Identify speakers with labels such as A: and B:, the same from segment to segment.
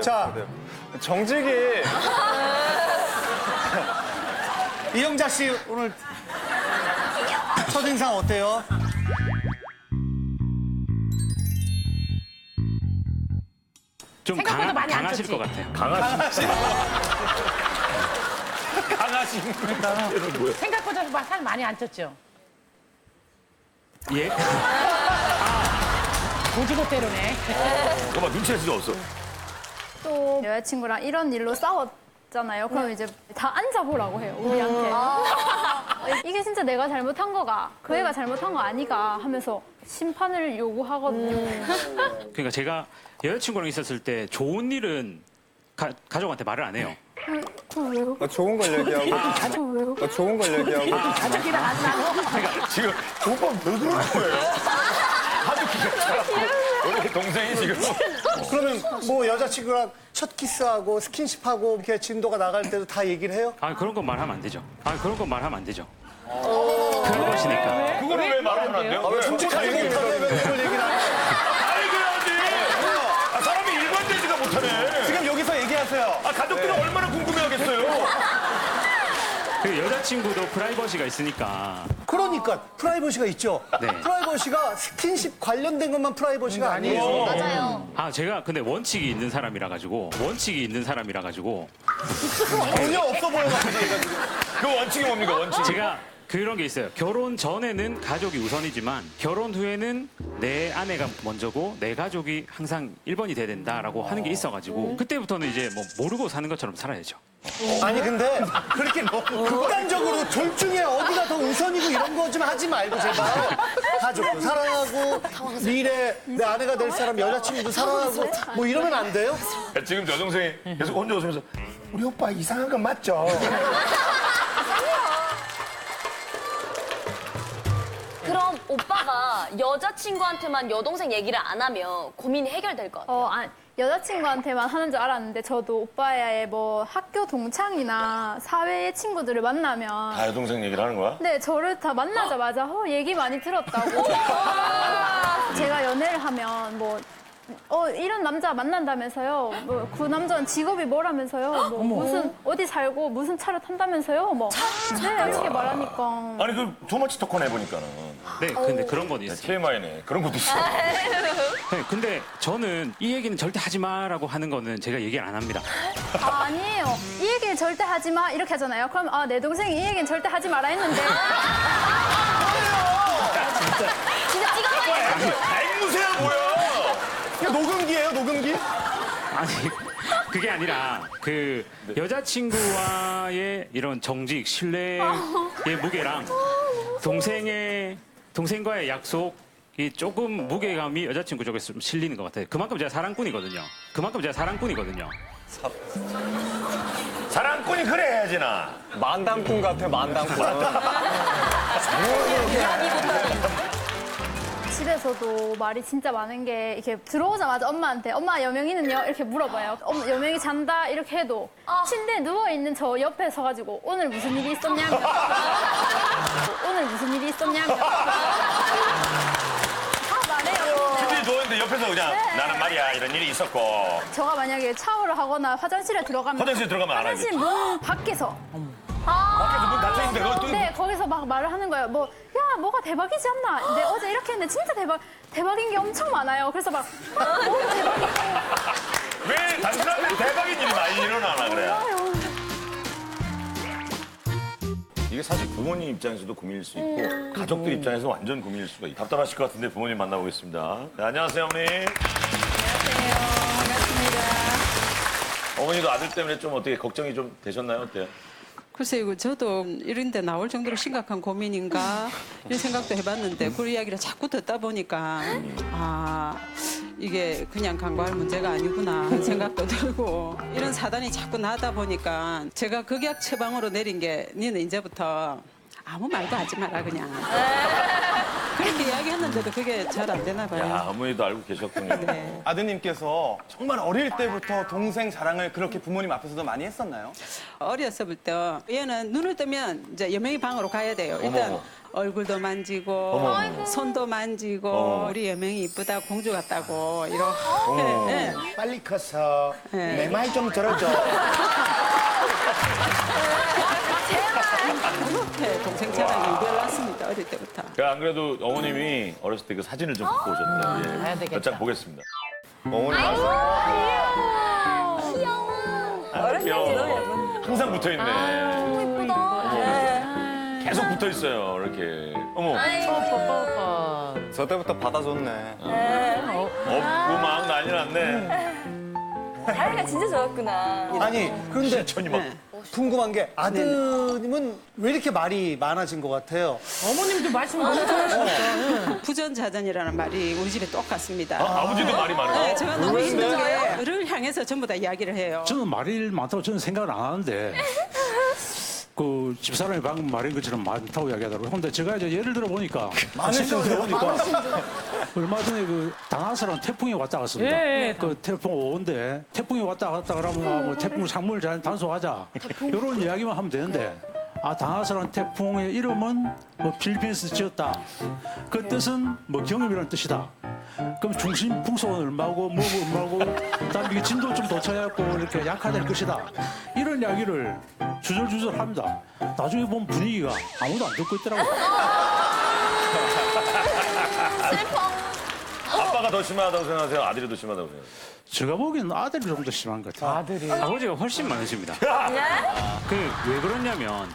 A: 자, 정직이. 이영자 씨 오늘 첫인상 어때요?
B: 좀
C: 생각보다 많이 안
B: 강하실
C: 쪘지?
B: 것 같아요.
D: 강하신 분은 뭐야?
C: 생각보다 살 많이 안 쪘죠?
B: 예?
C: 고지고대로네.
D: 잠깐만 눈치챌 수가 없어.
E: 또 여자친구랑 이런 일로 싸웠잖아요. 그럼 이제 다 앉아보라고 해요, 우리한테. 이게 진짜 내가 잘못한 거가, 그 애가 잘못한 거 아니가 하면서 심판을 요구하거든요.
B: 그러니까 제가 여자친구랑 있었을 때 좋은 일은 가족한테 말을 안 해요.
E: 그럼 왜요?
A: 좋은 걸 얘기하고.
E: 그럼 왜요?
A: 좋은 걸 얘기하고.
C: 가족이랑 안 나눠.
D: 지금 오빠 왜 그런 거예요? 하도 귀엽잖아. 우리 동생이 지금.
A: 그러면 뭐 여자친구랑 첫 키스하고 스킨십하고 이렇게 진도가 나갈 때도 다 얘기를 해요?
B: 아 그런 건 말하면 안 되죠. 아 그런 건 말하면 안 되죠. 그런 것이니까.
D: 그거는 왜 말하면 안 돼요? 왜?
A: 솔직하게 얘기하면 그걸 얘기를 안 해요.
D: 알겠지. 아, 사람이 일관되지가 못하네.
A: 지금 여기서 얘기하세요.
D: 아, 가족들은 얼마나 궁금해하겠어요.
B: 그 여자친구도 프라이버시가 있으니까.
A: 그러니까 프라이버시가 있죠.
B: 네.
A: 프라이버시가 스킨십 관련된 것만 프라이버시가 아니에요.
E: 맞아요.
B: 아 제가 근데 원칙이 있는 사람이라 가지고
A: 전혀 없어 보여가지고.
D: 그 원칙이 뭡니까, 원칙?
B: 제가 그런 게 있어요. 결혼 전에는 가족이 우선이지만 결혼 후에는 내 아내가 먼저고 내 가족이 항상 1번이 돼야 된다라고 하는 게 있어가지고 그때부터는 이제 뭐 모르고 사는 것처럼 살아야죠.
A: 아니 근데 그렇게 너무 극단적으로 둘 중에 어디가 더 우선이고 이런 거 좀 하지 말고 제발. 가족도 사랑하고 미래 내 아내가 될 사람 여자친구도 사랑하고 뭐 이러면 안 돼요?
D: 지금 여동생이 계속 혼자 웃으면서 우리 오빠 이상한 건 맞죠?
F: 그럼 오빠가 여자친구한테만 여동생 얘기를 안 하면 고민이 해결될 것 같아요.
E: 여자친구한테만 하는 줄 알았는데 저도 오빠의 뭐 학교 동창이나 사회의 친구들을 만나면
D: 다 여동생 얘기를 하는 거야?
E: 네, 저를 다 만나자마자 얘기 많이 들었다고. 제가 연애를 하면 뭐 이런 남자 만난다면서요. 뭐 그 남자는 직업이 뭐라면서요. 뭐 무슨 어디 살고 무슨 차를 탄다면서요. 뭐 네, 이렇게 말하니까.
D: 아니, 그 투머치 토크네 해보니까는.
B: 네, 근데 그런 건 있어요.
D: TMI네. 그런 것도 있어.
B: 네, 근데 저는 이 얘기는 절대 하지 마라고 하는 거는 제가 얘기를 안 합니다.
E: 아니에요. 이 얘기는 절대 하지 마 이렇게 하잖아요. 그럼 내 동생이 이 얘기는 절대 하지 마라 했는데.
F: 진짜 찍어봐야
D: 앵무새야, 뭐야?
A: 이거 녹음기예요, 녹음기?
B: 아니 그게 아니라 그 여자친구와의 이런 정직, 신뢰의 무게랑 동생과의 약속이 조금 무게감이 여자친구 쪽에서 좀 실리는 것 같아요. 그만큼 제가 사랑꾼이거든요.
D: 사랑꾼이 그래 해야지, 나.
A: 만당꾼 같아, 만당꾼.
E: 집에서도 말이 진짜 많은 게 이렇게 들어오자마자 엄마한테 엄마 여명이는요 이렇게 물어봐요. 엄마 여명이 잔다 이렇게 해도 침대에 누워 있는 저 옆에 서가지고 오늘 무슨 일이 있었냐며. 다 말해요.
D: 집이 좋은데 옆에서 그냥 나는 말이야, 이런 일이 있었고.
E: 저가 만약에 샤워를 하거나 화장실에 들어가면
D: 화장실에 들어가면 안 하지.
E: 화장실 문 밖에서
D: 밖에서 문 닫혀있는데 그걸 또.
E: 네 거기서 막 말을 하는 거예요. 뭐 야 뭐가 대박이지 않나? 근데 어제 이렇게 했는데 진짜 대박인 게 엄청 많아요. 그래서 막 뭐가 대박이고
D: 왜 당신한테 대박인 일이 많이 일어나나 그래? 이게 사실 부모님 입장에서도 고민일 수 있고 가족들 입장에서 완전 고민일 수가 있고 답답하실 것 같은데 부모님 만나보겠습니다. 네, 안녕하세요, 어머니.
E: 안녕하세요. 반갑습니다.
D: 어머니도 아들 때문에 좀 어떻게 걱정이 좀 되셨나요? 어때요?
G: 글쎄요, 저도 이런 데 나올 정도로 심각한 고민인가 이런 생각도 해봤는데 그 이야기를 자꾸 듣다 보니까 이게 그냥 간과할 문제가 아니구나 하는 생각도 들고 이런 사단이 자꾸 나다 보니까 제가 극약 처방으로 내린 게 니는 이제부터 아무 말도 하지 마라 그냥 그렇게 이야기했는데도 그게 잘 안 되나 봐요.
D: 야, 어머니도 알고 계셨군요.
G: 네.
H: 아드님께서 정말 어릴 때부터 동생 자랑을 그렇게 부모님 앞에서도 많이 했었나요?
G: 어렸을 때 얘는 눈을 뜨면 이제 여명이 방으로 가야 돼요. 일단
D: 어머.
G: 얼굴도 만지고
D: 어머.
G: 손도 만지고
D: 어머.
G: 우리 여명이 이쁘다 공주 같다고 이렇게 예.
A: 빨리 커서 내 말 좀 들어줘.
G: 그렇게 동생 자랑이 이별났습니다. 어릴 때부터.
D: 안 그래도 어머님이 어렸을 때 그 사진을 좀 갖고 오셨대요.
C: 봐야
D: 예.
C: 되겠다.
D: 몇 장 보겠습니다.
A: 어머니
D: 귀여워. 항상 붙어 있네.
F: 너무 예쁘다.
D: 계속 붙어 있어요. 이렇게. 어머.
A: 저 때부터 받아줬네.
D: 없고 막 난리 났네.
F: 사이가 진짜 좋았구나.
A: 아니 그런데
D: 실천이 막.
A: 궁금한 게 아드님은 왜 이렇게 말이 많아진 것 같아요?
C: 어머님도 말씀 너무 잘하시니까.
G: 부전자전이라는 말이 우리 집에 똑같습니다.
D: 아버지도 말이 많아요.
G: 네, 제가 너무 힘든 게를 향해서 전부 다 이야기를 해요.
I: 저는 말이 많다고 저는 생각을 안 하는데 그 집사람이 방금 말한 것처럼 많다고 이야기하더라고요. 근데 제가 이제 예를 들어 보니까 보니까 얼마 전에 그 다나스라는 태풍이 왔다 갔습니다.
C: 예.
I: 그 태풍 5호인데 태풍이 왔다 갔다 그러면 뭐 태풍 상물 잘 단속하자 이런 이야기만 하면 되는데 다나스라는 태풍의 이름은 뭐 필리핀에서 지었다. 그 뜻은 뭐 경험이라는 뜻이다. 그럼 중심 풍속은 얼마고 뭐고 얼마고 그다음에 이게 진도 좀 더 쳐갖고 이렇게 약화될 것이다. 이런 이야기를 주절주절 합니다. 나중에 보면 분위기가 아무도 안 듣고 있더라고요.
D: 아빠가 더 심하다고 생각하세요? 아들이 더 심하다고 생각하세요?
I: 제가 보기에는 아들이 좀 더 심한 것 같아요.
C: 아들이.
B: 아버지가 훨씬 많으십니다. 그 왜 그러냐면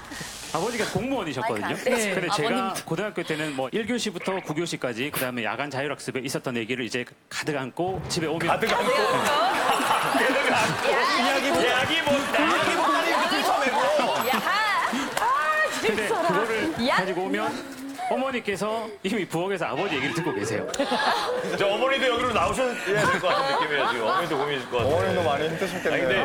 B: 아버지가 공무원이셨거든요.
C: 네.
B: 근데 제가 고등학교 때는 뭐 1교시부터 9교시까지 그다음에 야간 자율학습에 있었던 얘기를 이제 가득 안고 집에 오면
D: 가득 안고. 이야기 못하니
B: 근데 그거를 가지고 오면 어머니께서 이미 부엌에서 아버지 얘기를 듣고 계세요.
D: 저 어머니도 여기로 나오셔야 될 것 같은 느낌이에요, 지금. 어머니도 고민이실 것 같아요.
A: 어머니도 많이
D: 아니,
A: 힘드셨겠네요.
D: 근데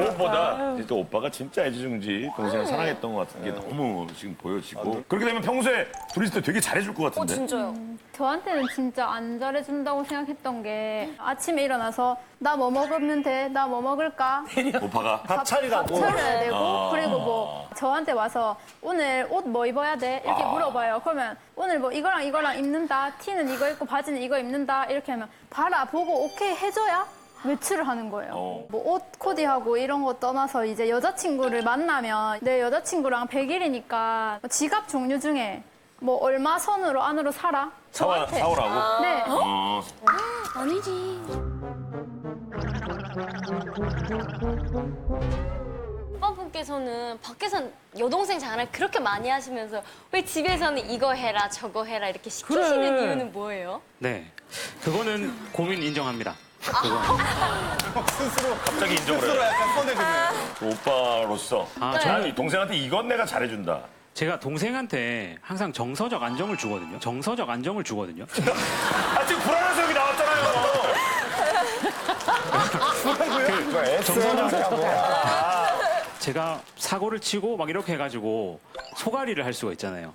D: 무엇보다 또 오빠가 진짜 애지중지 동생을 사랑했던 것 같은 게 너무 지금 보여지고. 그렇게 되면 평소에 둘이 있을 때 되게 잘해줄 것 같은데.
F: 진짜요.
E: 저한테는 진짜 안 잘해준다고 생각했던 게 아침에 일어나서 나 뭐 먹으면 돼? 나 뭐 먹을까?
D: 오빠가.
A: 밥 차리라고.
E: 차려야 되고 그리고 뭐 저한테 와서 오늘 옷 뭐 입어야 돼? 이렇게 물어봐요. 그러면 오늘 뭐 이거랑 이거랑 입는다. 티는 이거 입고 바지는 이거 입는다. 이렇게 하면 봐라 보고 오케이 해줘야 외출을 하는 거예요. 뭐 옷 코디하고 이런 거 떠나서 이제 여자친구를 만나면 내 여자친구랑 100일이니까 지갑 종류 중에 뭐 얼마 선으로 안으로 사라? 저한테.
D: 사오라고?
E: 네.
F: 아니지. 오빠분께서는 밖에선 여동생 자랑을 그렇게 많이 하시면서 왜 집에서는 이거 해라 저거 해라 이렇게 시키시는
C: 그래.
F: 이유는 뭐예요?
B: 네, 그거는 고민 인정합니다.
D: 갑자기 인정을
H: 스스로
D: 해요.
H: 약간 선해지네요.
D: 오빠로서.
B: 저는
D: 동생한테 이건 내가 잘해준다.
B: 제가 동생한테 항상 정서적 안정을 주거든요. 정서적 안정을 주거든요.
D: 지금 불안해서 여기 나왔잖아요.
B: 제가 사고를 치고 막 이렇게 해가지고 소가리를 할 수가 있잖아요.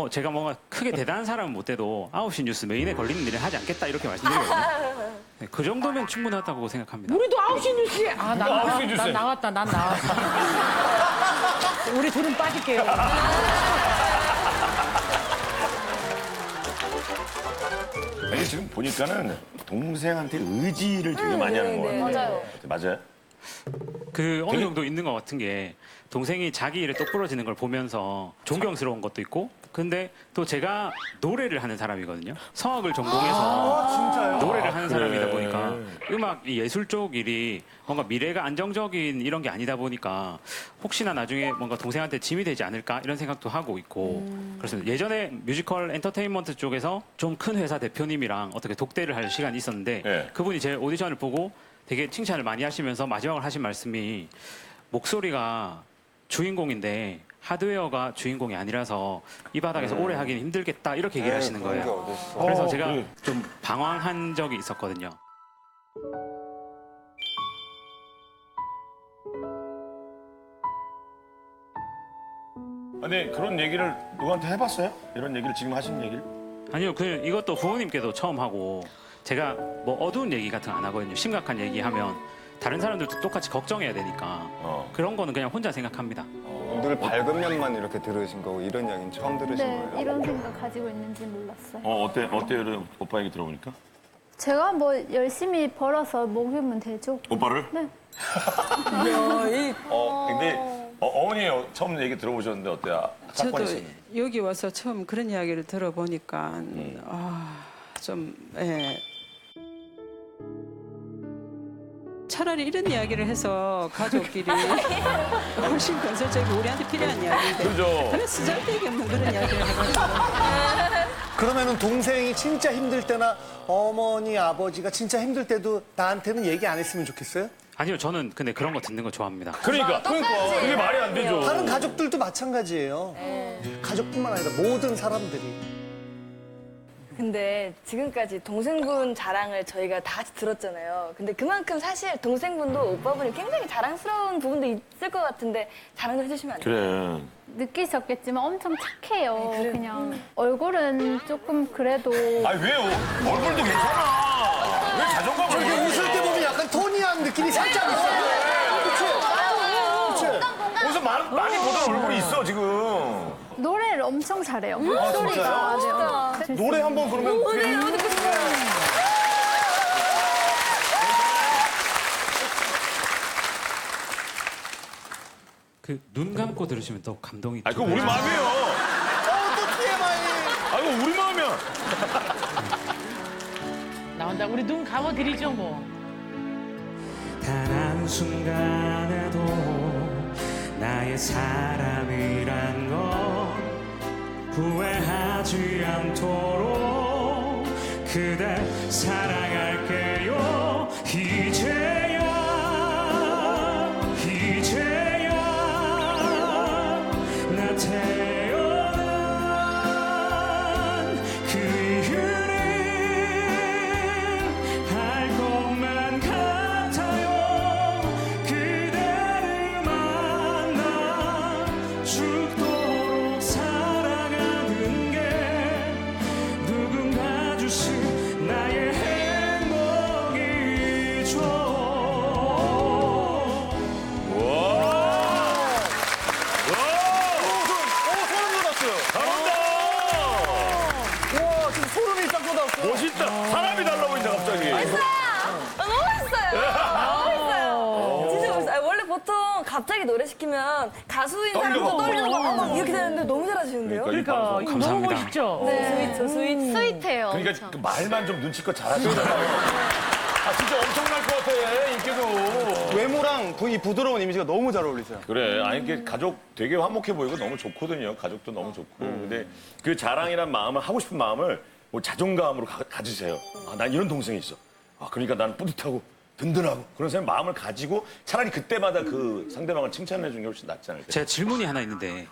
B: 제가 뭔가 크게 대단한 사람은 못 돼도 9시 뉴스 메인에 걸리는 일은 하지 않겠다 이렇게 말씀드리거든요. 네, 그 정도면 충분하다고 생각합니다.
C: 우리도 9시 뉴스에. 난
D: 9시 뉴스에.
C: 나왔다. 우리 둘은 빠질게요.
D: 아니, 지금 보니까는 동생한테 의지를 되게 많이 하는 것 같아요. 맞아요.
B: 그 어느 정도 있는 것 같은 게 동생이 자기 일에 똑부러지는 걸 보면서 존경스러운 것도 있고 근데 또 제가 노래를 하는 사람이거든요. 성악을 전공해서 노래를 하는 사람이다 보니까 음악 이 예술 쪽 일이 뭔가 미래가 안정적인 이런 게 아니다 보니까 혹시나 나중에 뭔가 동생한테 짐이 되지 않을까 이런 생각도 하고 있고 그렇습니다. 예전에 뮤지컬 엔터테인먼트 쪽에서 좀 큰 회사 대표님이랑 어떻게 독대를 할 시간이 있었는데
D: 네.
B: 그분이 제 오디션을 보고 되게 칭찬을 많이 하시면서 마지막으로 하신 말씀이 목소리가 주인공인데 하드웨어가 주인공이 아니라서 이 바닥에서 오래 하기는 힘들겠다 이렇게 얘기를 하시는 거예요. 그래서 제가 좀 방황한 적이 있었거든요.
D: 근데 그런 얘기를 누구한테 해봤어요? 이런 얘기를 지금 하신 얘기를?
B: 아니요, 이것도 부모님께도 처음 하고 제가 뭐 어두운 얘기 같은 거 안 하거든요. 심각한 얘기하면 다른 사람들도 똑같이 걱정해야 되니까 그런 거는 그냥 혼자 생각합니다.
J: 늘 밝은 면만 이렇게 들으신 거고 이런 이야기는 처음 들으신
E: 네,
J: 거예요?
E: 이런 생각 가지고 있는지 몰랐어요.
D: 어때요? 오빠 얘기 들어보니까?
E: 제가 뭐 열심히 벌어서 먹이면 되죠.
D: 오빠를?
E: 네.
D: 근데 어머니 처음 얘기 들어보셨는데 어때요?
G: 저도
D: 사건이 있었는데.
G: 여기 와서 처음 그런 이야기를 들어보니까 차라리 이런 이야기를 해서 가족끼리 훨씬 건설적이고 우리한테 필요한 이야기인데
D: 그죠?
G: 그래 쓰잘데기 없는 그런 이야기를 해가지고
A: 그러면은 동생이 진짜 힘들 때나 어머니, 아버지가 진짜 힘들 때도 나한테는 얘기 안 했으면 좋겠어요?
B: 아니요, 저는 근데 그런 거 듣는 거 좋아합니다.
D: 그러니까 그게 말이 안 되죠.
A: 다른 가족들도 마찬가지예요. 가족뿐만 아니라 모든 사람들이.
K: 근데 지금까지 동생분 자랑을 저희가 다 같이 들었잖아요. 근데 그만큼 사실 동생분도 오빠분이 굉장히 자랑스러운 부분도 있을 것 같은데 자랑 좀 해주시면 안 돼요?
D: 그래.
E: 느끼셨겠지만 엄청 착해요. 그냥 얼굴은 조금 그래도
D: 아니 왜요? 얼굴도 괜찮아. 왜 자존감을
A: 저렇게 웃을 때 보면 약간 토니한 느낌이 살짝 있어요. 그치?
D: 어디서 많이 보던 얼굴이 있어 지금.
E: 노래를 엄청 잘해요. 목소리가 네.
H: 노래 한번 그러면
B: 그 눈 감고 들으시면 더 감동이.
D: 아니 그거 우리 마음이에요.
A: 또 TMI.
D: 아이고 우리 마음이야.
C: 나온다. 우리 눈 감아드리죠 뭐.
B: 단 한순간에도 나의 사람이란 걸 후회하지 않도록 그댈 사랑할게요. 이제야 나 태어난 그 이유는 알 것만 같아요. 그대를 만나 죽도록 사랑하는 게 누군가 주신 나의 행복이죠.
H: 와 지금 소름이 싹 돋았어.
D: 멋있다. 사람이 달라 보인다 갑자기.
K: 너무 멋있어요. 너무 멋있어요. 진짜 멋있어요. 아니, 원래 보통 갑자기 노래 시키면 가수인 사람도 떨리는 거 막 이렇게 되는데 너무 잘하시는데요?
C: 그러니까 이거 너무
B: 감사합니다.
C: 멋있죠.
K: 스윗죠, 스윗.
F: 스윗해요.
D: 그러니까 그 말만 좀 눈치껏 잘하시잖아요. 아 진짜 엄청날 것 같아 인기도.
H: 외모랑 이 부드러운 이미지가 너무 잘 어울리세요.
D: 그래. 아니 이게 가족 되게 화목해 보이고 너무 좋거든요. 가족도 너무 좋고. 근데 그 자랑이란 마음을 하고 싶은 마음을 뭐 자존감으로 가지세요. 아, 난 이런 동생이 있어. 아 그러니까 난 뿌듯하고 든든하고 그런 생각 마음을 가지고 차라리 그때마다 그 상대방을 칭찬해 주는 게 훨씬 낫지 않을까.
B: 제가 질문이 하나 있는데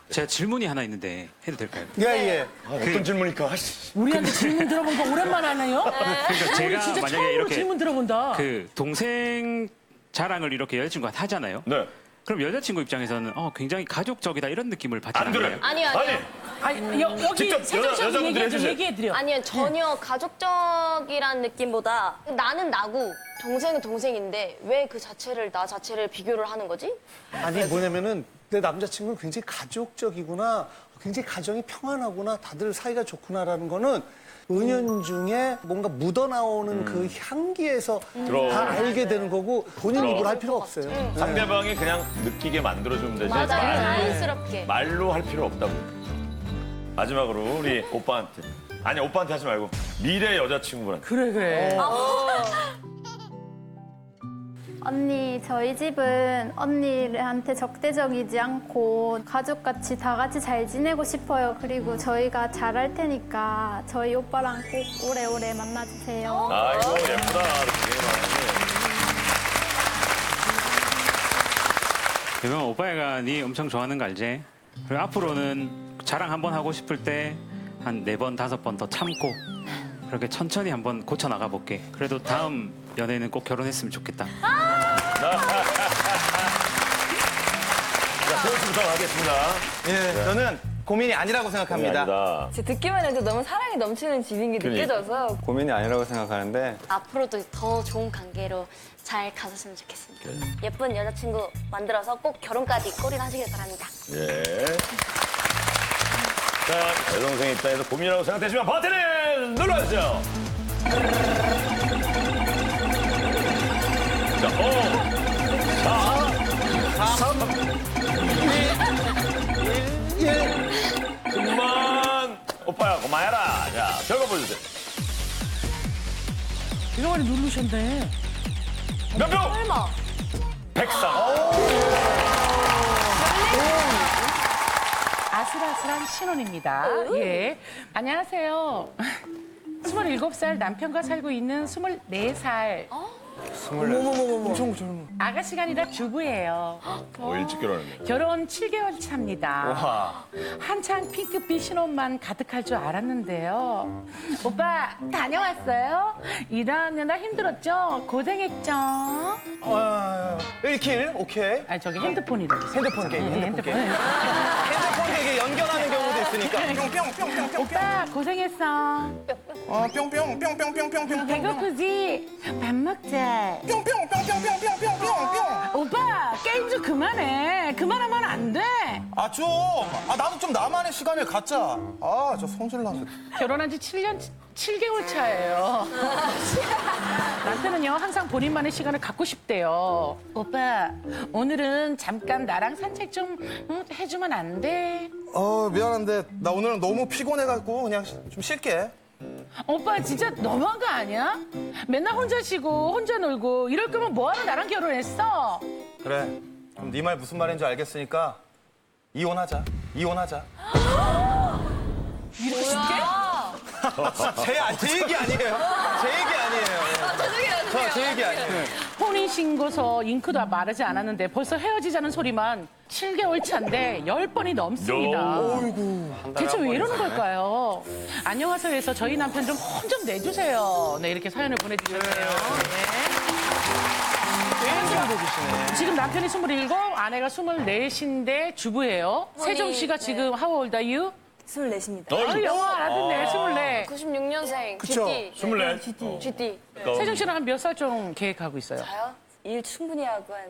B: 해도 될까요?
A: 예.
D: 아, 어떤 질문일까? 아이씨.
C: 우리한테 질문 들어본 거 오랜만에 하네요.
B: 그러니까 제가
C: 진짜
B: 만약에
C: 처음으로
B: 이렇게
C: 질문 들어본다.
B: 그 동생 자랑을 이렇게 여자친구가 하잖아요.
D: 네.
B: 그럼 여자친구 입장에서는 굉장히 가족적이다 이런 느낌을 받지
D: 안
B: 않나요?
D: 들어요.
F: 아니요.
C: 아니, 여기
D: 직접
C: 세정 씨한테
D: 여자분들이 해주세요.
C: 얘기해드려.
F: 아니요, 전혀 가족적이란 느낌보다 나는 나고 동생은 동생인데 왜 그 자체를 나 자체를 비교를 하는 거지?
A: 아니 뭐냐면은 내 남자친구는 굉장히 가족적이구나, 굉장히 가정이 평안하구나, 다들 사이가 좋구나라는 거는 은연중에 뭔가 묻어나오는 그 향기에서 다 알게 되는 거고 본인 입으로 할 필요가 없어요.
D: 상대방이 그냥 느끼게 만들어주면 되지.
F: 맞아요.
D: 말로,
F: 자연스럽게.
D: 말로 할 필요 없다고. 마지막으로 우리 오빠한테. 아니 오빠한테 하지 말고 미래 여자친구분한테.
C: 그래.
E: 언니, 저희 집은 언니한테 적대적이지 않고 가족같이 다 같이 잘 지내고 싶어요. 그리고 저희가 잘할 테니까 저희 오빠랑 꼭 오래오래 만나주세요.
D: 아이고 예쁘다. 되게
B: 그러면 오빠가 네 엄청 좋아하는 거 알지? 그리고 앞으로는 자랑 한번 하고 싶을 때 한 4번, 5번 더 참고 그렇게 천천히 한번 고쳐 나가 볼게. 그래도 다음 연애는 꼭 결혼했으면 좋겠다.
D: 자, 소개부터 하겠습니다.
H: 예, 저는 고민이 아니라고 생각합니다.
D: 아니다.
K: 진짜 듣기만 해도 너무 사랑이 넘치는 집인 게
D: 그러니까.
K: 느껴져서
J: 고민이 아니라고 생각하는데
F: 앞으로도 더 좋은 관계로 잘 가셨으면 좋겠습니다. 예쁜 여자친구 만들어서 꼭 결혼까지 꼬리하시길 바랍니다.
D: 예. 자, 여동생 입장에서 고민이라고 생각되시면 버튼을 눌러주세요. 자, 5, 4, 3, 2, 1. 그만. 오빠야, 그만해라. 자, 결과 보여주세요.
C: 이거 많이 누르셨네.
D: 몇 표?
F: 설마.
D: 103.
C: 아슬아슬한 신혼입니다. 예. 안녕하세요. 27살 남편과 살고 있는 24살.
H: 엄청 젊어.
C: 아가씨가 아니라 주부예요.
D: 일찍 결혼했네.
C: 결혼 7개월 차입니다.
H: 와.
C: 한창 핑크빛 신혼만 가득할 줄 알았는데요. 오빠 다녀왔어요? 일하느라 힘들었죠? 고생했죠?
H: 1킬, 오케이.
C: 아니 저기 핸드폰이라고.
H: 핸드폰 게임, 핸드폰 게임. 핸드폰 되게 연결하는 경우도 있으니까. 뿅뿅뿅뿅뿅.
C: 오빠 고생했어.
H: 뿅뿅뿅뿅뿅뿅뿅뿅.
C: 배고프지? 밥 먹자.
H: 뿅뿅뿅뿅뿅뿅뿅뿅.
C: 오빠 게임 좀 그만해. 그만하면 안 돼.
H: 아, 좀. 아, 나도 좀 나만의 시간을 갖자. 아, 저 성질 나서.
C: 결혼한 지 7개월 차예요. 남편은요 항상 본인만의 시간을 갖고 싶대요. 오빠 오늘은 잠깐 나랑 산책 좀 해주면 안 돼?
H: 미안한데 나 오늘은 너무 피곤해갖고 그냥 좀 쉴게.
C: 오빠 진짜 너무한 거 아니야? 맨날 혼자 쉬고 혼자 놀고 이럴 거면 뭐하러 나랑 결혼했어?
H: 그래. 그럼 네 말 무슨 말인지 알겠으니까 이혼하자. 이혼하자.
K: 이렇게 쉽게?
H: 제 얘기 아니에요. 제 얘기 아니에요. 제 얘기 아니에요.
C: 혼인신고서 잉크도 마르지 않았는데 벌써 헤어지자는 소리만 7개월 차인데 10번이 넘습니다. 대체 왜 이러는 걸까요? 안녕하세요에서 저희 남편 좀 혼 좀 내주세요. 네, 이렇게 사연을 보내주셨네요. 네. 지금 남편이 27, 아내가 24인데 주부예요. 세정 씨가 지금 how old are you?
K: 24입니다.
C: 아, 영어 알았네, 24.
F: 96년생
H: 그쵸.
F: GT.
D: 24.
F: GT.
C: 세정 씨는 한 몇 살 좀 계획하고 있어요?
K: 저요? 일 충분히 하고 한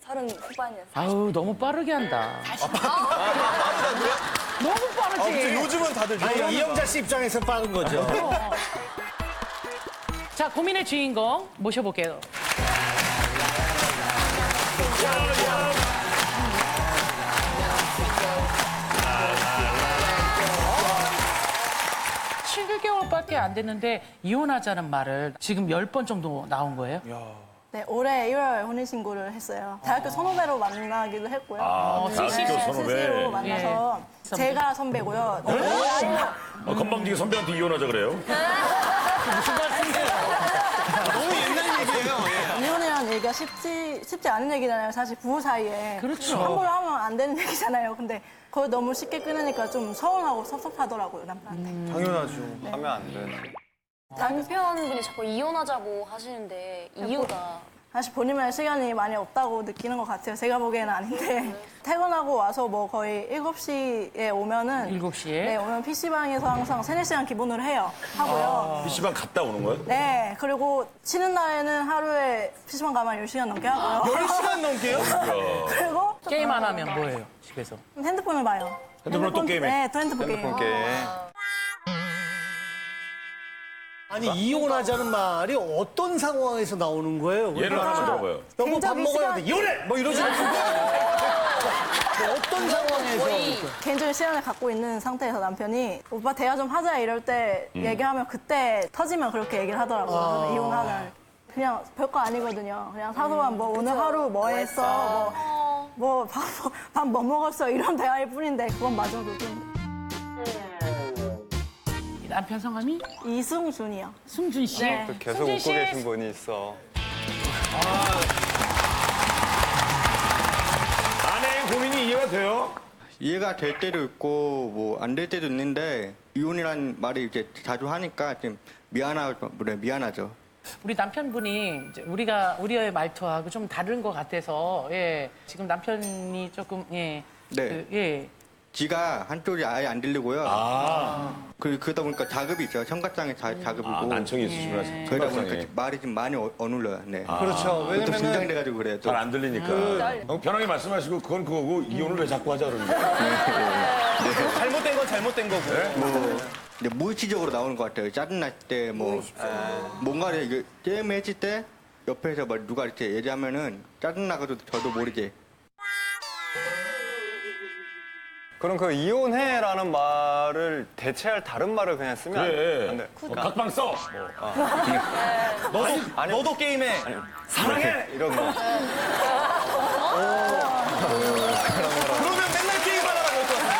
K: 30 후반이었어요.
C: 아우, 너무 빠르게 한다. 너무 빠르지?
H: 요즘은 다들
A: 아니, 이영자 씨 입장에서 빠른 거죠.
C: 자, 고민의 주인공 모셔볼게요. (7개월밖에) 안 됐는데 이혼하자는 말을 지금 10번 정도 나온 거예요?
L: 네, 올해 1월 혼인신고를 했어요. 대학교 선후배로 만나기도 했고요.
D: 아, 대학교 선후배.
L: CC로 만나서 제가 선배고요.
D: 건방지게 선배한테 이혼하자 그래요?
H: 너무 옛날 얘기예요.
L: 이혼이라는 얘기가 쉽지 않은 얘기잖아요. 사실 부부 사이에.
C: 그렇죠.
L: 함부로 하면 안 되는 얘기잖아요. 근데 그걸 너무 쉽게 끊으니까 좀 서운하고 섭섭하더라고요, 남편한테.
H: 당연하죠.
J: 하면 안 되지.
F: 남편분이 자꾸 이혼하자고 하시는데 이유가
L: 사실 본인만의 시간이 많이 없다고 느끼는 것 같아요. 제가 보기에는 아닌데. 퇴근하고 와서 뭐 거의 7시에 오면은
C: 7시에?
L: 네, 오면 PC방에서 항상 3-4시간 기본으로 해요. 하고요.
D: PC방 갔다 오는 거예요?
L: 네, 그리고 쉬는 날에는 하루에 PC방 가면 10시간 넘게 하고요.
H: 10시간 넘게요?
L: 그리고
C: 게임 안 하면 뭐예요, 집에서?
L: 핸드폰을 봐요.
D: 핸드폰으로 또 게임해?
L: 네, 또 핸드폰 게임.
J: 핸드폰 게임.
A: 아니, 이혼하자는 말이 어떤 상황에서 나오는 거예요?
D: 예를 하나만 들어봐요.
A: 여보, 밥
L: 개인적인
A: 먹어야 돼.
L: 시간-
A: 이혼해! 뭐 이러지 않고. 어떤 상황에서.
L: 개인적인 시간을 갖고 있는 상태에서 남편이 오빠 대화 좀 하자 이럴 때 얘기하면 그때 터지면 그렇게 얘기를 하더라고요. 저는 이혼하면. 그냥 별거 아니거든요. 그냥 사소한 뭐 오늘 하루 뭐 했어, 밥 뭐 먹었어 이런 대화일 뿐인데 그건 마저도 좀
C: 남편 성함이?
L: 이승준이요.
C: 승준 씨.
L: 네.
J: 또 계속
C: 승준
J: 웃고
C: 씨.
J: 계신 분이 있어.
D: 아내의 고민이 이해가 돼요?
M: 이해가 될 때도 있고 뭐 안 될 때도 있는데 이혼이란 말이 이제 자주 하니까 좀 미안하죠.
C: 우리 남편분이 이제 우리의 말투하고 좀 다른 것 같아서 지금 남편이 조금
M: 네. 귀가 한쪽이 아예 안 들리고요. 그러다 보니까 자급이 있죠. 청각장애 자급이고.
D: 난청이 있으시구나.
M: 그러다 보니까 말이 좀 많이 어눌러요. 네.
A: 그렇죠.
M: 또
A: 왜냐면은
M: 긴장돼가지고 그래요. 또.
D: 잘 안 들리니까. 편하게 말씀하시고 그건 그거고 이혼을 왜 자꾸 하자 그러는 거예요?
H: 잘못된 건 잘못된 거고.
M: 뭐 근데 무의식적으로 나오는 것 같아요. 짜증날 때 뭐 뭔가를 이게 게임 해질 때 옆에서 뭐 누가 이렇게 얘기하면은 짜증나가도 저도 모르게.
J: 그럼 그 이혼해라는 말을 대체할 다른 말을 그냥 쓰면
D: 그래.
J: 안 돼.
D: 각방 써.
H: 너도 게임해.
J: 사랑해 이런 거.
H: 그러면 맨날 게임만 하라고 할 것 같습니다.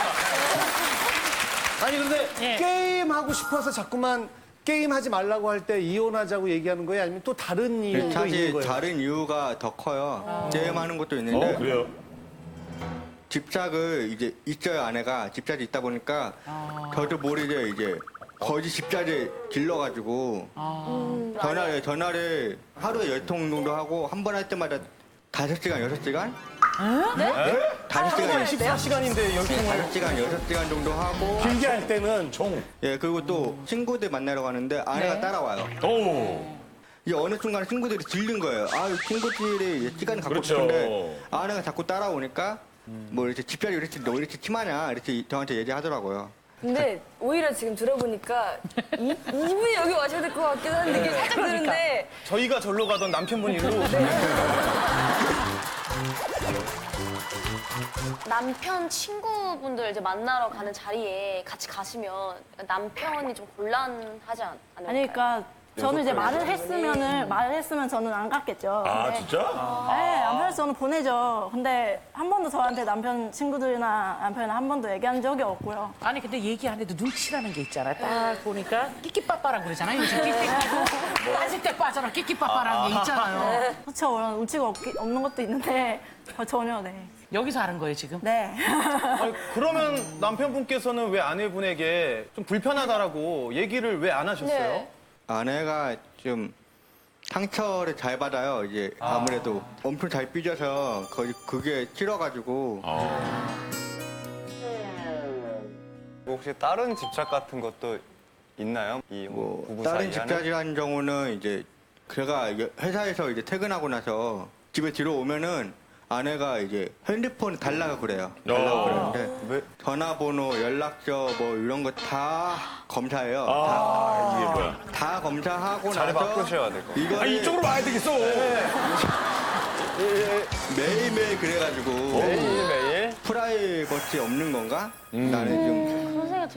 A: 아니 근데
C: 예.
A: 게임 하고 싶어서 자꾸만 게임 하지 말라고 할 때 이혼하자고 얘기하는 거예요? 아니면 또 다른 이유도 있는
M: 사실
A: 거예요?
M: 다른 이유가 더 커요. 게임하는 것도 있는데
D: 그래요?
M: 집착을 이제 있어요. 아내가 집착이 있다 보니까 저도 모르게 이제 거의 집착을 길러가지고 전화를 하루에 10통 정도 하고 한 번 할 때마다 5시간, 6시간?
H: 네?
M: 5시간,
H: 14시간인데 10통을.
M: 5시간, 6시간 정도 하고
A: 길게 할 때는
M: 예, 그리고 또 친구들 만나러 가는데 아내가 따라와요. 이제 어느 순간 친구들이 질린 거예요. 아, 친구들이 시간을 갖고
D: 그렇죠.
M: 싶은데 아내가 자꾸 따라오니까 뭐 이렇게 집착이 이렇게 너 이렇게 심하냐 이렇게 저한테 얘기하더라고요.
K: 근데 오히려 지금 들어보니까 이분이 여기 와셔야 될 것 같기도 한 느낌이 살짝 드는데
H: 저희가 절로 가던 남편분 일로.
F: 남편 친구분들 이제 만나러 가는 자리에 같이 가시면 남편이 좀 곤란하지 않을까요?
L: 아니 그러니까 저는 이제 말을 했으면 저는 안 갔겠죠.
D: 아,
L: 근데
D: 진짜?
L: 네, 남편을 저는 보내죠. 근데 한 번도 저한테 남편 친구들이나 남편이나 한 번도 얘기한 적이 없고요.
C: 아니 근데 얘기 안 해도 눈치라는 게 있잖아요. 딱 보니까 끼끼빠빠라고 그러잖아요. 요즘 끼끼 빠질 때 빠져라 끼끼빠빠라는 게 있잖아요.
L: 그렇죠. 물론 눈치가 없는 것도 있는데 전혀 네.
C: 여기서 하는 거예요 지금?
L: 네.
H: 아니, 그러면 남편분께서는 왜 아내분에게 좀 불편하다라고 얘기를 왜 안 하셨어요?
F: 네.
M: 아내가 좀 상처를 잘 받아요. 이제 아무래도 엄청 잘 삐져서 거의 그게 싫어가지고
J: 혹시 다른 집착 같은 것도 있나요? 이
M: 뭐
J: 부부
M: 다른
J: 사이에 하는?
M: 집착이라는 경우는 이제 제가 회사에서 이제 퇴근하고 나서 집에 들어오면은 아내가 이제 핸드폰 달라고 그래요. 달라고 그러는데
J: 왜?
M: 전화번호, 연락처 뭐 이런 거 다 검사해요.
D: 이게 뭐야?
M: 다 검사하고
J: 잘
M: 나서
J: 바꾸셔야 될 것 같아요.
M: 이거를
D: 이쪽으로 와야 되겠어.
M: 매일매일 그래가지고
J: 매일?
M: 프라이버시 없는 건가? 나는
F: 선생님
M: 좀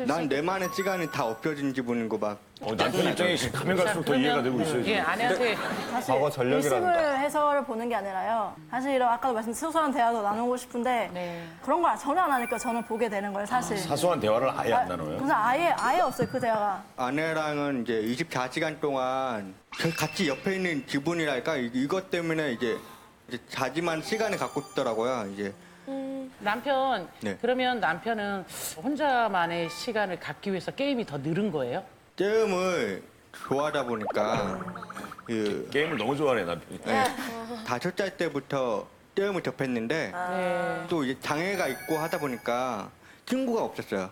M: 난 내만의 시간이 다 없어진 기분인 거 막.
D: 남편 입장에 가면 갈수록 더 이해가 되고 있어요.
C: 예,
D: 지금.
C: 아내한테
L: 사실
J: 과거 전력이라는
L: 일심을 해서를 보는 게 아니라요. 사실 이런 아까도 말씀드린 소소한 대화도 나누고 싶은데
C: 네.
L: 그런 걸 전혀 안 하니까 저는 보게 되는 거예요, 사실.
D: 사소한 대화를 아예 안 나눠요.
L: 그래서 아예 없어요, 그 대화가.
M: 아내랑은 이제 24시간 동안 같이 옆에 있는 기분이랄까 이것 때문에 이제 자지만 시간을 갖고 싶더라고요. 이제
C: 남편
M: 네.
C: 그러면 남편은 혼자만의 시간을 갖기 위해서 게임이 더 늘은 거예요?
M: 게임을 좋아하다 보니까 그
D: 게임을 너무 좋아하네 남편이.
M: 5살 때부터 게임을 접했는데
C: 네.
M: 또 이제 장애가 있고 하다 보니까 친구가 없었어요.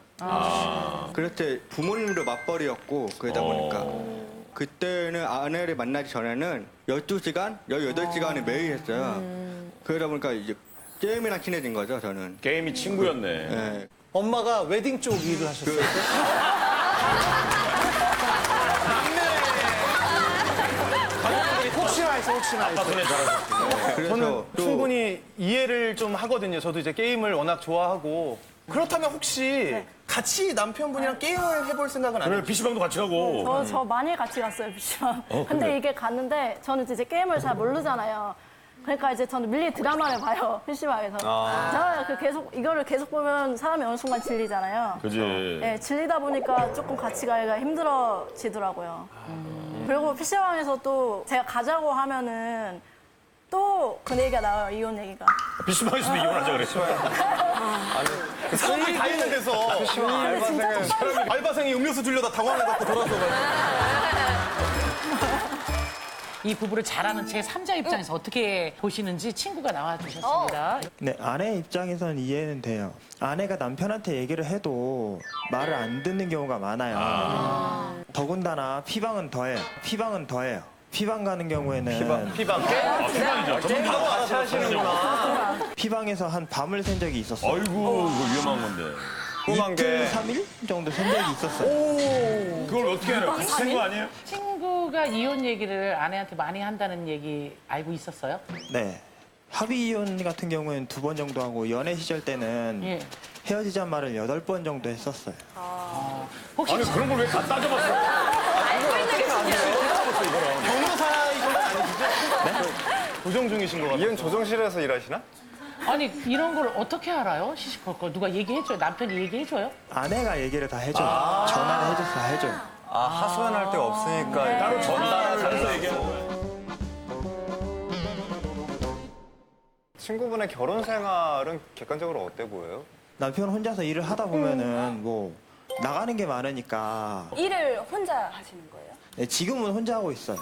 M: 그럴 때 부모님도 맞벌이였고 그러다 보니까 그때는 아내를 만나기 전에는 12시간, 18시간을 매일 했어요. 그러다 보니까 이제 게임이랑 친해진 거죠, 저는.
D: 게임이 친구였네.
M: 네.
A: 엄마가 웨딩 쪽 일을 하셨어요. 혹시나 해서
D: 아빠 손에 잘하셨어.
M: 그래서
H: 저는
M: 또
H: 충분히 이해를 좀 하거든요. 저도 이제 게임을 워낙 좋아하고. 그렇다면 혹시 같이 남편분이랑 게임을 해볼 생각은 안
D: 그래
H: 해요?
D: PC방도 같이 가고.
L: 저 많이 같이 갔어요, PC방. 근데
D: 그래요?
L: 이게 갔는데 저는 이제 게임을 잘 모르잖아요. 그러니까 이제 저는 밀리 드라마를 봐요, PC방에서. 제가 이거를 계속 보면 사람이 어느 순간 질리잖아요.
D: 그지.
L: 네, 질리다 보니까 조금 같이 가기가 힘들어지더라고요. 그리고 PC방에서 또 제가 가자고 하면은 또 그 얘기가 나와요, 이혼 얘기가.
D: PC방에서도 이혼하자 그랬어.
H: 사람들이 다 있는 데서 알바생이 음료수 주려다 당황해갖고 돌아서 가요.
C: 이 부부를 잘 아는 제 3자 입장에서 어떻게 보시는지 친구가 나와주셨습니다.
N: 네, 아내 입장에서는 이해는 돼요. 아내가 남편한테 얘기를 해도 말을 안 듣는 경우가 많아요. 더군다나 피방은 더해요. 피방 가는 경우에는
H: 피방.
D: 피방이죠. 전문가고
H: 같이 하시는구나.
N: 피방에서 한 밤을 샌 적이 있었어요.
D: 아이고, 이거 위험한 건데.
N: 이틀, 3일 정도 샌 적이 있었어요.
D: 그걸 어떻게 해요? 같이 센 거 아니에요?
C: 친구가 이혼 얘기를 아내한테 많이 한다는 얘기 알고 있었어요?
N: 네. 합의 이혼 같은 경우에는 2번 정도 하고 연애 시절 때는
C: 예.
N: 헤어지자는 말을 8번 정도 했었어요.
C: 혹시
D: 아니, 그런 걸 왜 다 따져봤어?
H: 변호사 이건 아니시죠? 조정 중이신 것 같아요.
J: 이혼 조정실에서 일하시나?
C: 아니 이런 걸 어떻게 알아요? 시시콜 걸 누가 얘기해줘요? 남편이 얘기해줘요?
N: 아내가 얘기를 다 해줘요. 전화를 해줘서 다 해줘요.
J: 아, 하소연할 데가 없으니까.
D: 따로 전화해서 얘기하는 거예요.
J: 친구분의 결혼 생활은 객관적으로 어때 보여요?
N: 남편 혼자서 일을 하다 보면은 뭐 나가는 게 많으니까
K: 일을 혼자 하시는 거예요?
N: 네, 지금은 혼자 하고 있어요.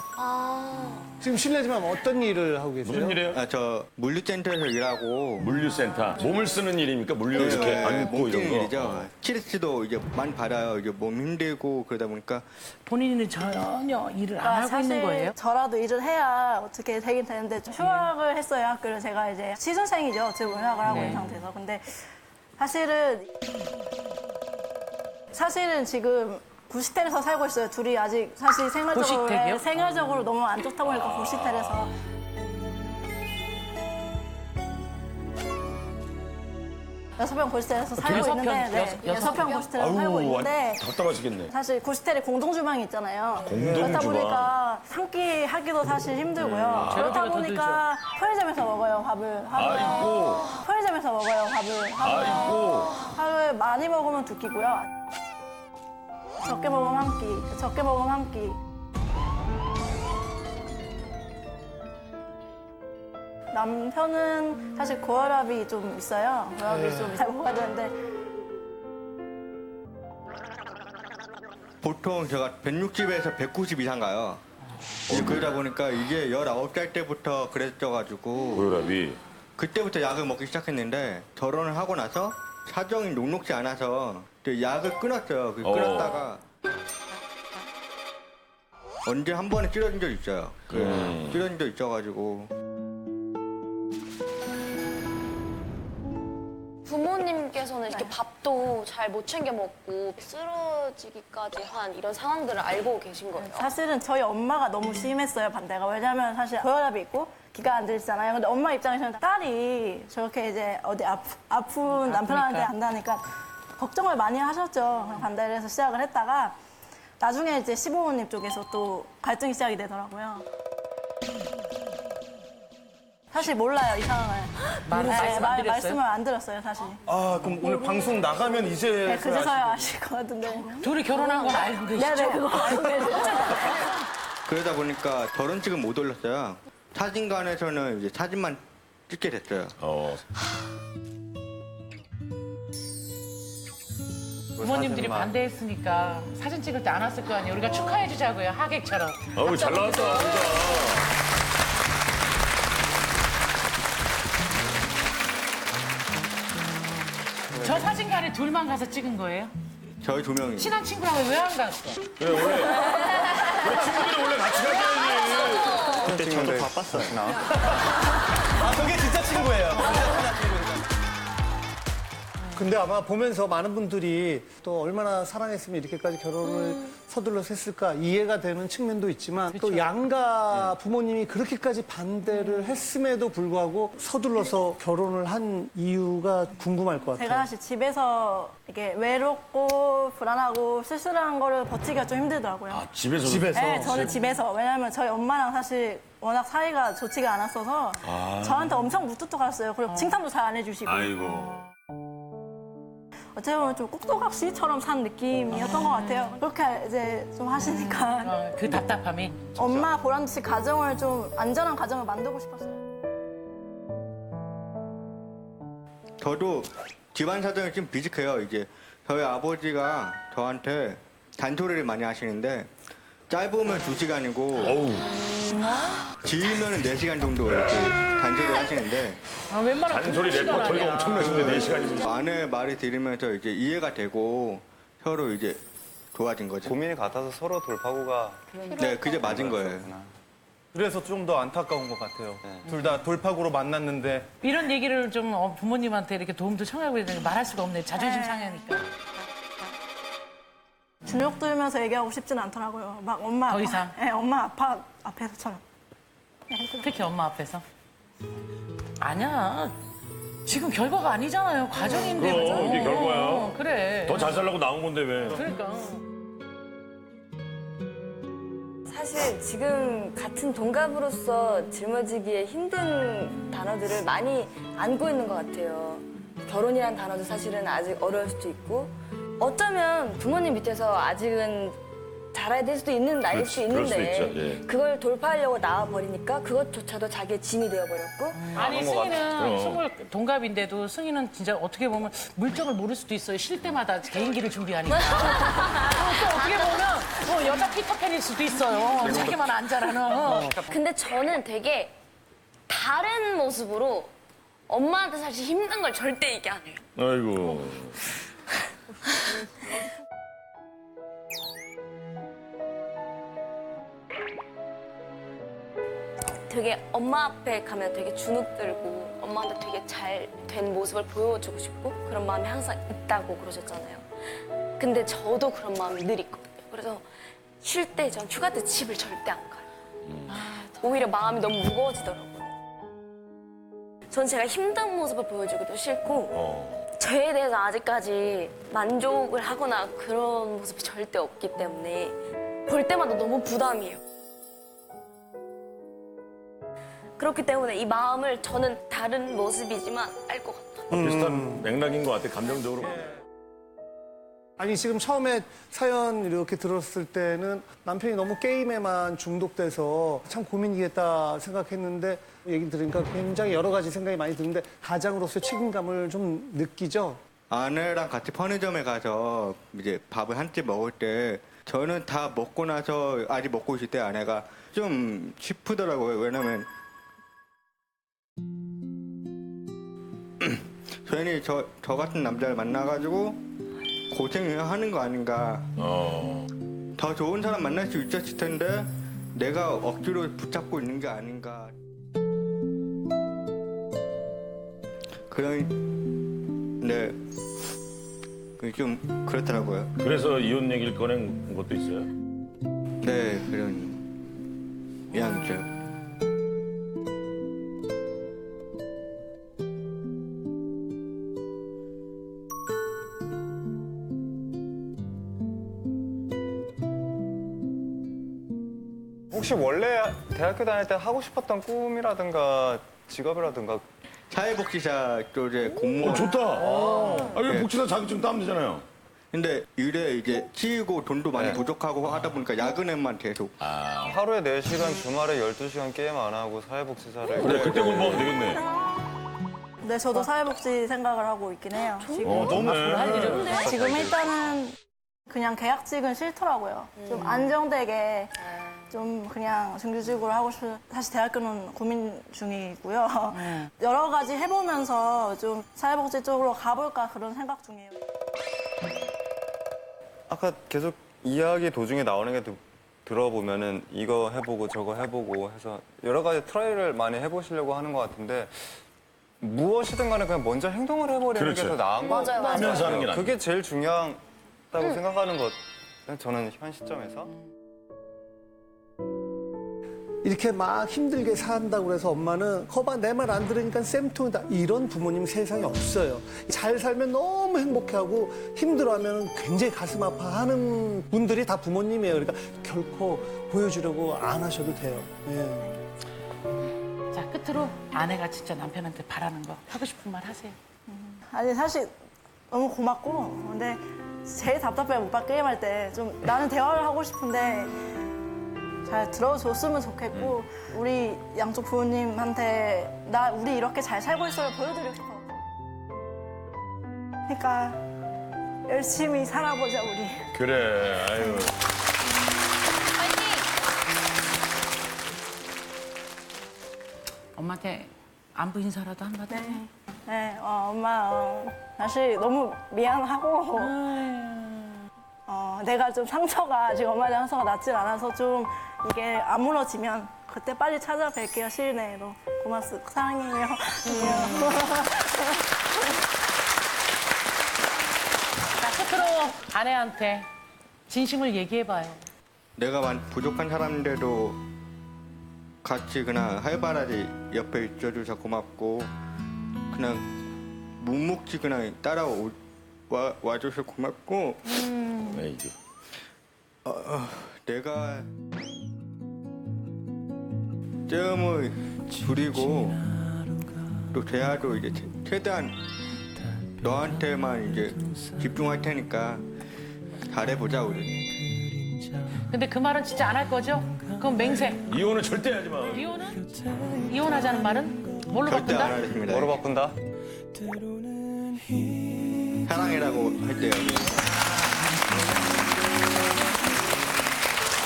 A: 지금 실례지만 어떤 일을 하고 계세요?
D: 무슨 일이에요?
N: 저 물류센터에서 일하고
D: 물류센터. 몸을 쓰는 일입니까? 물류 이렇게 안고
N: 몸쓰는
D: 이런 거.
N: 일이죠. 스트레스도 이제 많이 받아요. 이제 몸 힘들고 그러다 보니까
C: 본인은 전혀 일을 안 하고 있는 거예요?
L: 저라도 일을 해야 어떻게 되긴 되는데 좀 휴학을 했어요. 학교를 제가 이제 취준생이죠. 지금 휴학을 하고 있는 상태에서. 근데 사실은 지금 구시텔에서 살고 있어요. 둘이 아직 사실
C: 구시텔이요?
L: 생활적으로 너무 안 좋다 보니까 구시텔에서. 여섯 평 구시텔에서 살고
C: 여섯 평,
L: 있는데,
C: 여섯
L: 평 구시텔에서 살고 있는데,
D: 답답하시겠네.
L: 사실 구시텔에 공동주방이 있잖아요.
D: 공동주방.
L: 그렇다 보니까 한 끼 하기도 사실 힘들고요. 그렇다
C: 재료비가 더
L: 보니까 편의점에서 먹어요, 밥을.
D: 아이고.
L: 편의점에서 먹어요, 밥을.
D: 아이고.
L: 하루에 많이 먹으면 2끼고요. 적게 먹으면 한 끼, 적게 먹으면 한 끼. 남편은 사실 고혈압이 좀 있어요. 고혈압이 좀 잘 먹어야 되는데.
M: 보통 제가 160에서 190 이상 가요. 그러다 보니까 이게 19살 때부터 그랬어가지고
D: 고혈압이.
M: 그때부터 약을 먹기 시작했는데 결혼을 하고 나서 사정이 녹록지 않아서 약을 끊었어요. 끊었다가 언제 한 번에 찌러진 적 있어요. 찌러진 적 있어가지고
F: 부모님께서는 이렇게 밥도 잘 못 챙겨 먹고 쓰러지기까지 한 이런 상황들을 알고 계신 거예요?
L: 사실은 저희 엄마가 너무 심했어요, 반대가. 왜냐면 사실 고혈압이 있고 기가 안 들잖아요. 근데 엄마 입장에서는 딸이 저렇게 이제 어디 아픈 남편한테 간다니까 걱정을 많이 하셨죠. 반대를 해서 시작을 했다가 나중에 이제 시부모님 쪽에서 또 갈등이 시작이 되더라고요. 사실 몰라요, 이 상황을. 말씀을 안 들었어요, 사실.
H: 아, 그럼 오늘 방송 나가면 이제.
L: 네, 그제서야 아실 것 같은데.
C: 둘이 결혼한 건 알고 계시죠?
L: 네네, 그거 알고 계시죠.
M: 그러다 보니까 결혼식을 못 올렸어요. 사진관에서는 이제 사진만 찍게 됐어요.
C: 부모님들이 반대했으니까 사진 찍을 때 안 왔을 거 아니에요. 우리가 축하해 주자고요, 하객처럼.
D: 어우, 잘 나왔다, 진짜.
C: 저 사진관에 둘만 가서 찍은 거예요?
M: 저희 2명이.
C: 친한 친구랑 왜 안 갔어?
D: 그래, 원래 친구들은 원래 같이 가야지.
N: 그때 저도 바빴어요.
H: 아, 저게 진짜 친구예요.
A: 근데 아마 보면서 많은 분들이 또 얼마나 사랑했으면 이렇게까지 결혼을 서둘러서 했을까 이해가 되는 측면도 있지만 또 양가 부모님이 그렇게까지 반대를 했음에도 불구하고 서둘러서 결혼을 한 이유가 궁금할 것 같아요.
L: 제가 사실 집에서 이렇게 외롭고 불안하고 쓸쓸한 거를 버티기가 좀 힘들더라고요.
D: 아, 집에서?
L: 네, 저는 집에서. 왜냐면 저희 엄마랑 사실 워낙 사이가 좋지가 않았어서 저한테 엄청 무뚝뚝했어요. 그리고 칭찬도 잘 안 해주시고.
D: 아이고.
L: 어떻게 보면 좀 꼭두각시처럼 산 느낌이었던 것 같아요. 그렇게 이제 좀 하시니까.
C: 그 답답함이.
L: 엄마 보람듯이 가정을 좀 안전한 가정을 만들고 싶었어요.
M: 저도 집안 사정이 좀 비직해요. 이제 저희 아버지가 저한테 잔소리를 많이 하시는데 짧으면 2시간이고 지으면 4시간 정도 이렇게 단절을 하시는데
C: 웬만하면
D: 잔소리 레퍼토리가 엄청나신데 4시간이면.
M: 아내 말이 들으면서 이제 이해가 되고 서로 이제 좋아진 거죠.
J: 고민이 같아서 서로 돌파구가
M: 네, 그게 맞은 거예요.
H: 그래서 좀 더 안타까운 것 같아요. 둘 다 돌파구로 만났는데
C: 이런 얘기를 좀 부모님한테 이렇게 도움도 청하고 있는데 말할 수가 없네. 자존심 상하니까.
L: 주눅 들면서 얘기하고 싶진 않더라고요. 막 엄마
C: 더
L: 아빠,
C: 이상?
L: 네, 엄마 아빠 앞에서처럼.
C: 특히 엄마 앞에서. 아니야. 지금 결과가 아니잖아요. 과정인데.
D: 그럼,
C: 뭐.
D: 이게 결과야.
C: 그래.
D: 더 잘 살려고 나온 건데 왜.
C: 그러니까.
K: 사실 지금 같은 동갑으로서 짊어지기에 힘든 단어들을 많이 안고 있는 것 같아요. 결혼이란 단어도 사실은 아직 어려울 수도 있고 어쩌면 부모님 밑에서 아직은 자라야 될 수도 있는 나이일 수
D: 그럴 수도
K: 있는데
D: 있죠, 예.
K: 그걸 돌파하려고 나와버리니까 그것조차도 자기의 짐이 되어버렸고
C: 아니 승희는
D: 그럼.
C: 20 동갑인데도 승희는 진짜 어떻게 보면 물정을 모를 수도 있어요. 쉴 때마다 개인기를 준비하니까. 또 어떻게 보면 여자 피터팬일 수도 있어요. 자기만 안 잘하는.
F: 근데 저는 되게 다른 모습으로 엄마한테 사실 힘든 걸 절대 얘기 안 해요.
D: 아이고.
F: 되게 엄마 앞에 가면 되게 주눅 들고 엄마한테 되게 잘 된 모습을 보여주고 싶고 그런 마음이 항상 있다고 그러셨잖아요. 근데 저도 그런 마음이 늘 있거든요. 그래서 쉴 때 전 휴가 때 집을 절대 안 가요. 오히려 마음이 너무 무거워지더라고요. 전 제가 힘든 모습을 보여주기도 싫고 저에 대해서 아직까지 만족을 하거나 그런 모습이 절대 없기 때문에 볼 때마다 너무 부담이에요. 그렇기 때문에 이 마음을 저는 다른 모습이지만 알 것 같아요.
D: 비슷한 맥락인 것 같아, 감정적으로.
A: 아니 지금 처음에 사연 이렇게 들었을 때는 남편이 너무 게임에만 중독돼서 참 고민이겠다 생각했는데 얘기 들으니까 굉장히 여러 가지 생각이 많이 드는데 가장으로서 책임감을 좀 느끼죠?
M: 아내랑 같이 편의점에 가서 이제 밥을 한 끼 먹을 때 저는 다 먹고 나서 아직 먹고 있을 때 아내가 좀 싶더라고요. 왜냐면 괜히 저 같은 남자를 만나가지고 고생을 하는 거 아닌가. 더 좋은 사람 만날 수 있었을 텐데 내가 억지로 붙잡고 있는 게 아닌가. 네, 그게 좀 그렇더라고요.
D: 그래서 이혼 얘기를 꺼낸 것도 있어요?
M: 네, 그런 이야기죠.
J: 혹시 원래 대학교 다닐 때 하고 싶었던 꿈이라든가 직업이라든가
M: 사회복지사 쪽에 공무원.
D: 좋다. 아, 왜
M: 네.
D: 복지사 자격증 따면 되잖아요.
M: 근데 일에 이제 치이고 돈도 많이 부족하고 하다 보니까 야근에만 계속.
J: 하루에 4시간 주말에 12시간 게임 안 하고 사회복지사를
D: 그래, 그때 공부하면 되겠네.
L: 네, 저도 사회복지 생각을 하고 있긴 해요. 지금.
D: 좋네.
L: 지금 일단은 그냥 계약직은 싫더라고요. 좀 안정되게 좀 그냥 정규직으로 하고 싶어요. 사실 대학교는 고민 중이고요. 여러 가지 해보면서 좀 사회복지 쪽으로 가볼까 그런 생각 중이에요.
J: 아까 계속 이야기 도중에 나오는 게 들어보면은 이거 해보고 저거 해보고 해서 여러 가지 트라이를 많이 해보시려고 하는 것 같은데 무엇이든 간에 그냥 먼저 행동을 해버리는 게 더 나은 것 같아요.
D: 하면서 하는 게 나아요.
J: 그게 제일 중요하다고 생각하는 것 저는 현 시점에서.
A: 이렇게 막 힘들게 산다고 해서 엄마는 거봐 내 말 안 들으니까 쌤통이다 이런 부모님 세상에 없어요. 잘 살면 너무 행복해하고 힘들어하면 굉장히 가슴 아파하는 분들이 다 부모님이에요. 그러니까 결코 보여주려고 안 하셔도 돼요. 예.
C: 자 끝으로 아내가 진짜 남편한테 바라는 거 하고 싶은 말 하세요.
L: 아니 사실 너무 고맙고 근데 제일 답답해요. 오빠 게임할 때 좀 나는 대화를 하고 싶은데 잘 들어줬으면 좋겠고 우리 양쪽 부모님한테 우리 이렇게 잘 살고 있어요 보여드리고 싶어. 그러니까 열심히 살아보자 우리.
D: 그래,
F: 嗯
D: 아유.
C: 엄마한테 안부 인사라도 한마디.
L: 네, 엄마 사실 너무 미안하고 내가 좀 상처가 지금 엄마의 상처가 낫질 않아서 좀 이게 안 무너지면 그때 빨리 찾아뵐게요. 시일 내로. 고맙습니다. 사랑해요.
C: 자, 끝으로 아내한테 진심을 얘기해봐요.
M: 내가 부족한 사람인데도 같이 그냥 활발하게 옆에 있어줘서 고맙고 그냥 묵묵히 그냥 와줘서 고맙고 내가 뜸을 줄이고 또 대화도 이제 최대한 너한테만 이제 집중할 테니까 잘해보자 우리.
C: 근데 그 말은 진짜 안 할 거죠? 그럼 맹세.
D: 이혼은 절대 하지 마.
C: 이혼은? 이혼하자는 말은 뭘로
M: 절대
C: 바꾼다?
M: 안 하겠습니다.
J: 뭐로 바꾼다?
M: 사랑이라고 할 때요.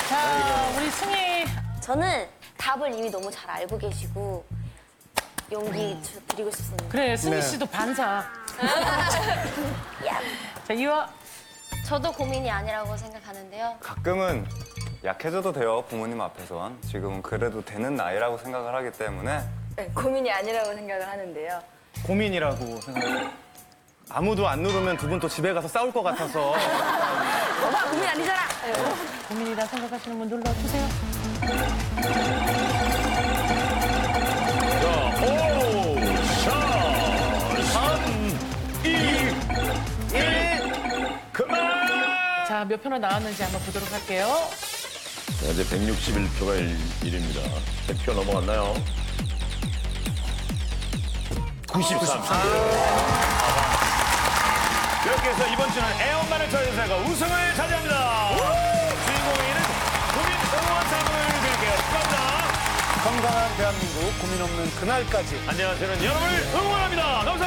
C: 자, 우리 승희.
F: 저는 답을 이미 너무 잘 알고 계시고 용기 드리고 싶습니다.
C: 그래, 승희 씨도 반사. 자, 이화.
F: 저도 고민이 아니라고 생각하는데요.
J: 가끔은 약해져도 돼요, 부모님 앞에선. 지금은 그래도 되는 나이라고 생각을 하기 때문에.
K: 네, 고민이 아니라고 생각을 하는데요.
H: 고민이라고 생각해요. 아무도 안 누르면 두 분 또 집에 가서 싸울 것 같아서.
F: 엄마 고민 아니잖아.
C: 고민이라 생각하시는 분 눌러주세요.
D: 자, 5, 4, 3, 2, 1. 그만!
C: 자, 몇 표나 나왔는지 한번 보도록 할게요.
D: 자, 이제 161표가 1입니다. 100표 넘어갔나요? 93. 이렇게 해서 이번 주는 애엄마를 저연사가 우승을 차지합니다. 주인공에는 국민 응원상을 드릴게요. 축하합니다.
A: 건강한 대한민국, 고민 없는 그날까지.
D: 안녕하세요. 여러분을 응원합니다. 감사합니다.